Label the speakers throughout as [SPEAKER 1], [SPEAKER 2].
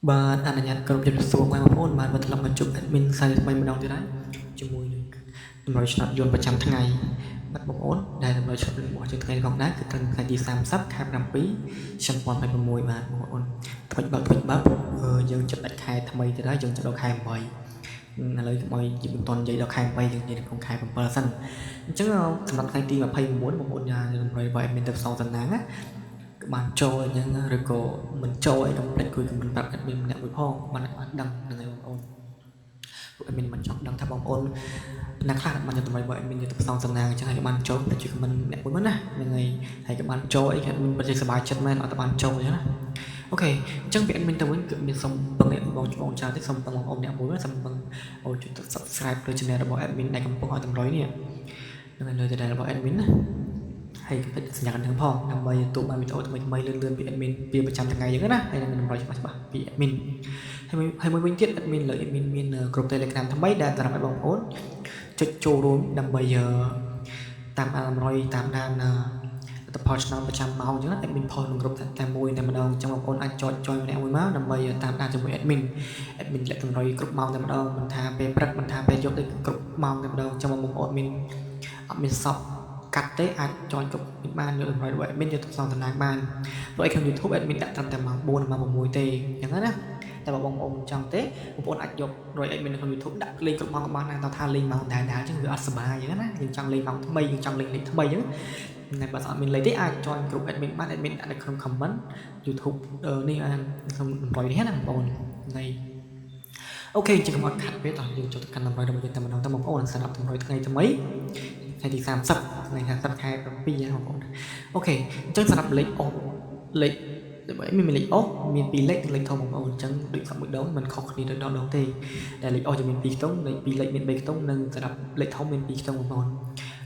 [SPEAKER 1] បាទអនុញ្ញាតគ្រប់ជំរាបសួរបងប្អូនបានមកត្រឡប់មកជួប admin ខ្សែថ្មីម្ដងទៀតហើយជាមួយនឹងតម្រូវឆ្នាំយន្តប្រចាំថ្ងៃបាទបងប្អូនដែលតម្រូវឆ្នាំរបស់យើងថ្ងៃនេះផងដែរគឺត្រឹមថ្ងៃទី30ខែ7ឆ្នាំ2026បាទបងប្អូនថ្មីបើយើងចាប់ដាច់ខែថ្មីទៀតហើយយើងចាប់ដល់ខែ8ឥឡូវកុំឲ្យយើងមិនទាន់និយាយដល់ខែ8យើងនិយាយក្នុងខែ7សិនអញ្ចឹងសម្រាប់ថ្ងៃទី29បងប្អូនយ៉ាងតម្រូវរបស់ admin ទៅផ្សងសំណាងណាបានចូលអញ្ចឹងឬក៏មិនចូលអីកុំភ្លេចគួយខមមិនប្រាប់ admin ម្នាក់មួយផងបានដឹងហ្នឹងហើយបងប្អូនពួក admin មិនចង់ដឹងថាបងប្អូនអ្នកខ្លះបានទៅដើម្បីបើ admin ទៅផ្សងសំណាងអញ្ចឹងហើយក៏បានចូលតែជួយខមមិនម្នាក់មួយមិនណាហ្នឹងហើយហើយក៏បានចូលអី admin ពិតជាសប្បាយចិត្តមែនអត់ទៅបានចូលអញ្ចឹងណាអូខេអញ្ចឹងពី admin ទៅវិញគឺមានសុំពឹងអ្នកបងច្បងច្រើនទេសុំពឹងបងប្អូនអ្នកមួយសុំពឹងអូជួយ subscribe លើ channel របស់ admin ដែលកំពុងឲ្យតម្រុយនេះហ្នឹងហើយលើ channel របស់ admin ណាហើយក៏សញ្ញានឹងផងដើម្បីទទួលបានវីដេអូថ្មីៗលឿនៗពី admin ពីប្រចាំថ្ងៃអញ្ចឹងណាហើយនឹងតម្រុយច្បាស់ពី admin ហើយមួយវិញទៀត admin លើ admin មានក្រុម Telegram ថ្មីដែលសម្រាប់ឲ្យបងប្អូនចុចចូលរួមដើម្បីតាមអានតម្រុយតាមដានលទ្ធផលឆ្នាំប្រចាំម៉ោងអញ្ចឹង admin ផុសក្នុងក្រុមតែមួយតែម្ដងអញ្ចឹងបងប្អូនអាចចុយម្នាក់មួយមកដើម្បីតាមដានជាមួយ admin លាក់តម្រុយគ្រប់ម៉ោងតែម្ដងមិនថាពេលព្រឹកមិនថាពេលយប់ទេគ្រប់ម៉ោងតែម្ដងអញ្ចឹងបងប្អូនអត់មានសប់កាត់ទេអាចចอยគ្រប់បានយកតម្រុយរបស់ admin យកទៅផ្សងតំណាងបានព្រោះឯក្នុង YouTube admin ដាក់ត្រឹមតែម៉ោង4ដល់ម៉ោង6ទេអញ្ចឹងណាតែបើបងប្អូនចង់ទេបងប្អូនអាចយករយ admin នៅក្នុង YouTube ដាក់លេងគ្រប់ម៉ោងក៏បានដែរតើថាលេងម៉ោងដែរអញ្ចឹងវាអត់សុបាយអញ្ចឹងណាយើងចង់លេងម៉ោងថ្មីយើងចង់លេងលេខថ្មីអញ្ចឹងតែបើអត់មានលេខទេអាចចอยគ្រប់ admin បាន admin ដាក់នៅក្នុង comment YouTube នេះក្នុងតម្រុយនេះណាបងប្អូននៃអូខេជាកុំអត់ខាត់ពេកតោះយើងចូលទៅកាន់តម្រុយរបស់យើងតែម្ដងតើបងប្អូនសម្រាប់តម្រុយថ្ងៃថ្មីថ្ងៃទី30ថ្ងៃ30ខែ7បងប្អូនអូខេអញ្ចឹងសម្រាប់លេខអូលេខមានលេខអូមាន2លេខលេខធំបងប្អូនអញ្ចឹងដូចសក់មួយដងមិនខុសគ្នាទៅដល់ដងទេតែលេខអូจะមាន2ខ្ទង់លេខ2លេខមាន3ខ្ទង់និងសម្រាប់លេខធំមាន2ខ្ទង់បងប្អូន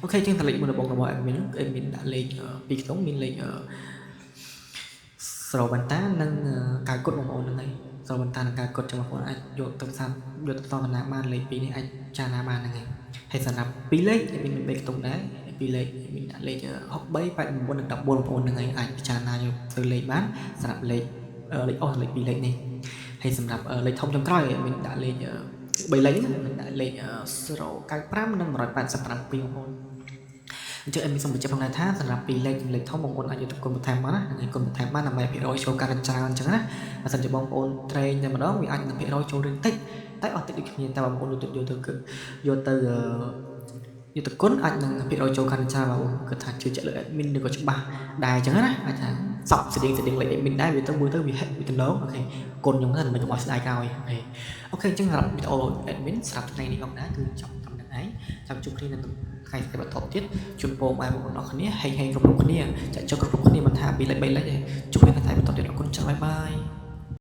[SPEAKER 1] អូខេអញ្ចឹងតែលេខមួយរបស់ admin ដាក់លេខ2ខ្ទង់មានលេខស្រោបន្តានិងកាយកុដបងប្អូនហ្នឹងហើយស្រោបន្តានិងកាយកុដចឹងបងប្អូនអាចយកទៅផ្សំតំណាបានលេខ2នេះអាចចារណាបានហ្នឹងហើយសម្រាប់2លេខមាន3ខ្ទង់ដែរ2លេខមានដាក់លេខ63 89និង14បងប្អូនហ្នឹងហើយអាចពិចារណាយកទៅលេខបានសម្រាប់លេខអូលេខ2លេខនេះហើយសម្រាប់លេខធំចុងក្រោយមានដាក់លេខ3លេខមានដាក់លេខ095និង187បងប្អូនអញ្ចឹងមានសូមបញ្ជាក់ផងដែរថាសម្រាប់2លេខធំបងប្អូនអាចយកទៅគុណបន្ថែមបានណាហើយគុណបន្ថែមបានដើម្បីភាគរយចូលការច្រើនអញ្ចឹងណាបើសិនជាបងប្អូនត្រេងតែម្ដងវាអាចនឹងភាគរយចូលរឿងតិចតែអត់តិចដូចគ្នាតែបងប្អូនយកទៅគុណអាចនឹងភាគរយចូលការច្រើនបងប្អូនគាត់ថាជឿជាក់លើ admin ឬក៏ច្បាស់ដែរអញ្ចឹងណាអាចថាសក់ស្តៀងលេខ admin ដែរវាទៅមើលទៅវាហិតវាទៅឡងអូខេគុណខ្ញុំទៅមិនមកស្ដាយក្រោយអូខេអញ្ចឹងសម្រាប់វីដេអូ admin សម្រាប់ថ្ងៃនេះផងដែរគឺចប់ត្រឹមហ្នឹងឯងចាំជួបគ្នានៅថ្ងៃស្អែកបន្តទៀតជូនពរបងប្អូនអរគ្នាហេងគ្រប់គ្នាចាក់ចុះគ្រប់គ្នាមិនថា2លេខ3លេខទេជួបគ្នាថ្ងៃបន្តទៀតអរគុណចា៎បាយបាយ